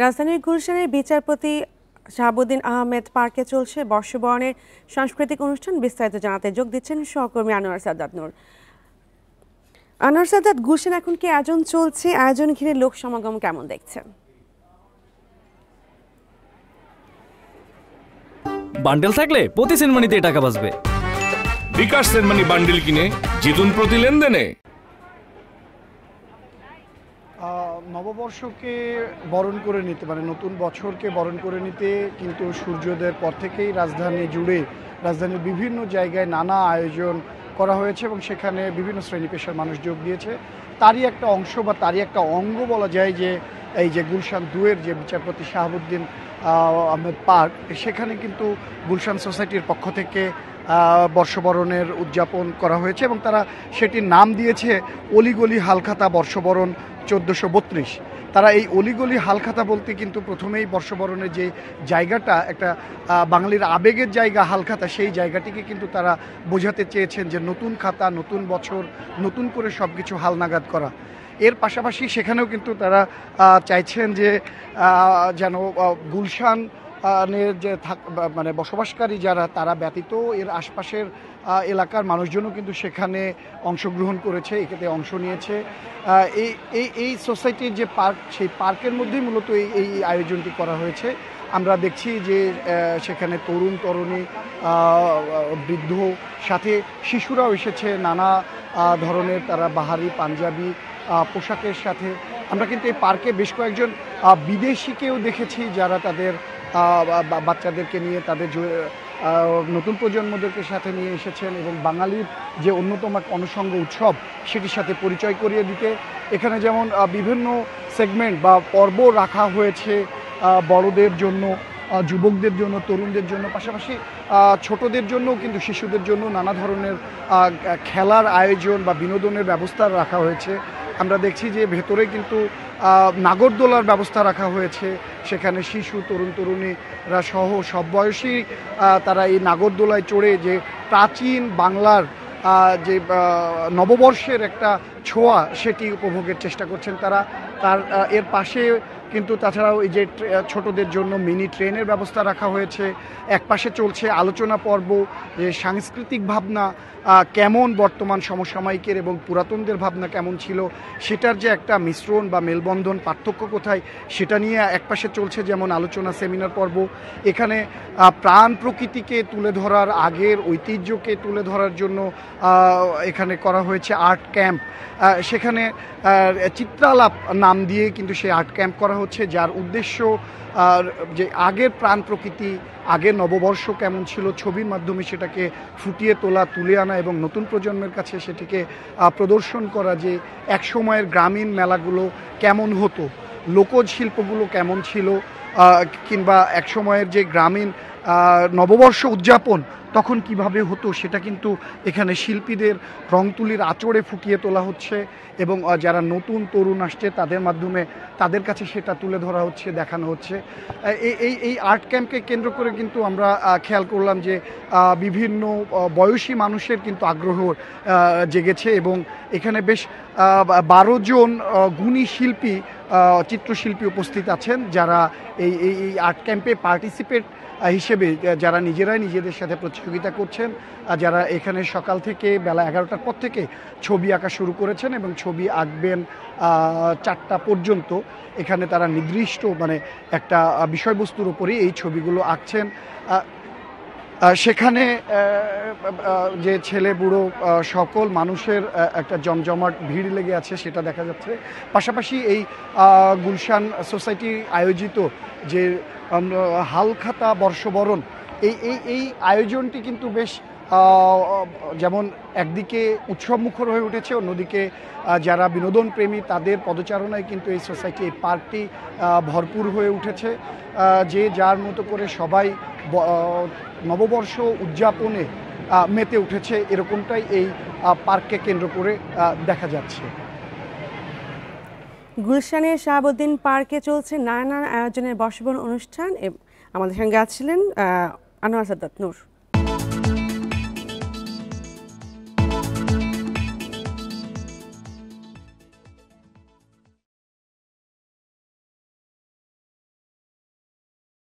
রাজধানীর গুলশানের বিচারপতি শাহাবুদ্দিন আহমেদ পার্কে চলছে বর্ষবরণের সাংস্কৃতিক অনুষ্ঠান। বিস্তারিত জানাতে যোগ দিচ্ছেন সহকর্মী আনোয়ার সাদাত নূর। আনোয়ার সাদাত, গুলশান এখন কি আয়োজন চলছে? আয়োজন ঘিরে লোক সমাগম কেমন দেখছেন? বান্ডেল থাকলে প্রতি সেনমানিতে টাকা বাঁচবে। বিকাশ সেনমানি বান্ডেল কিনে জিতুন প্রতি লেনদেনে। নববর্ষকে বরণ করে নিতে মানে নতুন বছরকে বরণ করে নিতে কিন্তু সূর্যোদয়ের পর থেকেই রাজধানী জুড়ে রাজধানীর বিভিন্ন জায়গায় নানা আয়োজন করা হয়েছে এবং সেখানে বিভিন্ন শ্রেণী পেশার মানুষ যোগ দিয়েছে। তারই একটা অংশ বা তারই একটা অঙ্গ বলা যায় যে এই যে গুলশান 2-এর যে বিচারপতি শাহাবুদ্দিন আহমেদ পার্ক, সেখানে কিন্তু গুলশান সোসাইটির পক্ষ থেকে বর্ষবরণের উদযাপন করা হয়েছে এবং তারা সেটির নাম দিয়েছে অলিগলি হালখাতা বর্ষবরণ 1432। তারা এই অলিগলি হালখাতা বলতে কিন্তু প্রথমেই বর্ষবরণের যে জায়গাটা একটা বাঙালির আবেগের জায়গা হালখাতা, সেই জায়গাটিকে কিন্তু তারা বোঝাতে চেয়েছেন যে নতুন খাতা, নতুন বছর, নতুন করে সব কিছু হালনাগাদ করা। এর পাশাপাশি সেখানেও কিন্তু তারা চাইছেন যে যেন গুলশান যে মানে বসবাসকারী যারা তারা ব্যতীত এর আশপাশের এলাকার মানুষজনও কিন্তু সেখানে অংশগ্রহণ করেছে, এতে অংশ নিয়েছে। এই সোসাইটির যে পার্ক, সেই পার্কের মধ্যেই মূলত এই আয়োজনটি করা হয়েছে। আমরা দেখছি যে সেখানে তরুণ তরুণী, বৃদ্ধ, সাথে শিশুরাও এসেছে নানা ধরনের, তারা বাহারি পাঞ্জাবি পোশাকের সাথে। আমরা কিন্তু এই পার্কে বেশ কয়েকজন বিদেশিকেও দেখেছি যারা তাদের বাচ্চাদেরকে নিয়ে, তাদের নতুন প্রজন্মদেরকে সাথে নিয়ে এসেছেন এবং বাঙালির যে অন্যতম অনুষঙ্গ উৎসব সেটির সাথে পরিচয় করিয়ে দিতে এখানে যেমন বিভিন্ন সেগমেন্ট বা পর্ব রাখা হয়েছে বড়দের জন্য, যুবকদের জন্য, তরুণদের জন্য, পাশাপাশি ছোটদের জন্য কিন্তু শিশুদের জন্য নানা ধরনের খেলার আয়োজন বা বিনোদনের ব্যবস্থা রাখা হয়েছে। আমরা দেখছি যে ভেতরে কিন্তু নাগরদোলার ব্যবস্থা রাখা হয়েছে। সেখানে শিশু, তরুণ তরুণীরা সহ সব বয়সী তারা এই নাগরদোলায় চড়ে যে প্রাচীন বাংলার যে নববর্ষের একটা ছোঁয়া সেটি উপভোগের চেষ্টা করছেন তারা। এর পাশে কিন্তু তাছাড়াও এই যে ছোটদের জন্য মিনি ট্রেনের ব্যবস্থা রাখা হয়েছে। একপাশে চলছে আলোচনা পর্ব, যে সাংস্কৃতিক ভাবনা কেমন বর্তমান সমসাময়িকের এবং পুরাতনদের ভাবনা কেমন ছিল সেটার যে একটা মিশ্রণ বা মেলবন্ধন, পার্থক্য কোথায় সেটা নিয়ে একপাশে চলছে যেমন আলোচনা সেমিনার পর্ব। এখানে প্রাণ প্রকৃতিকে তুলে ধরার, আগের ঐতিহ্যকে তুলে ধরার জন্য এখানে করা হয়েছে আর্ট ক্যাম্প। সেখানে চিত্রালাপ নাম দিয়ে কিন্তু সেই আর্ট ক্যাম্প করা হচ্ছে, যার উদ্দেশ্য যে আগের প্রাণ প্রকৃতি, আগের নববর্ষ কেমন ছিল ছবির মাধ্যমে সেটাকে ফুটিয়ে তোলা, তুলে আনা এবং নতুন প্রজন্মের কাছে সেটিকে প্রদর্শন করা, যে এক সময়ের গ্রামীণ মেলাগুলো কেমন হতো, লোকজ শিল্পগুলো কেমন ছিল, কিংবা এক সময়ের যে গ্রামীণ নববর্ষ উদযাপন তখন কিভাবে হতো সেটা কিন্তু এখানে শিল্পীদের রং তুলির আঁচড়ে ফুটিয়ে তোলা হচ্ছে এবং যারা নতুন তরুণ আসছে তাদের মাধ্যমে তাদের কাছে সেটা তুলে ধরা হচ্ছে, দেখানো হচ্ছে। এই আর্ট ক্যাম্পকে কেন্দ্র করে কিন্তু আমরা খেয়াল করলাম যে বিভিন্ন বয়সী মানুষের কিন্তু আগ্রহ জেগেছে এবং এখানে বেশ 12 জন গুণী শিল্পী, চিত্রশিল্পী উপস্থিত আছেন যারা এই আর্ট ক্যাম্পে পার্টিসিপেট হিসেবে, যারা নিজেরাই নিজেদের সাথে প্রতিযোগিতা করছেন, যারা এখানে সকাল থেকে বেলা 11টার পর থেকে ছবি আঁকা শুরু করেছেন এবং ছবি আঁকবেন 4টা পর্যন্ত। এখানে তারা নির্দিষ্ট মানে একটা বিষয়বস্তুর উপরেই এই ছবিগুলো আঁকছেন। সেখানে যে ছেলে বুড়ো সকল মানুষের একটা জমজমাট ভিড় লেগে আছে সেটা দেখা যাচ্ছে। পাশাপাশি এই গুলশান সোসাইটি আয়োজিত যে হালখাতা বর্ষবরণ, এই আয়োজনটি কিন্তু বেশ যেমন একদিকে উৎসবমুখর হয়ে উঠেছে, অন্যদিকে যারা বিনোদন প্রেমী তাদের পদচারণায় কিন্তু এই সোসাইটি, এই পার্কটি ভরপুর হয়ে উঠেছে। যে যার মতো করে সবাই নববর্ষ উদযাপনে মেতে উঠেছে, এরকমটাই এই পার্ককে কেন্দ্র করে দেখা যাচ্ছে। গুলশানের শাহাবুদ্দিন পার্কে চলছে নানা আয়োজনের বর্ষবরণ অনুষ্ঠান। আমাদের সঙ্গে আছিলেন আনোয়ার সাদাত নূর।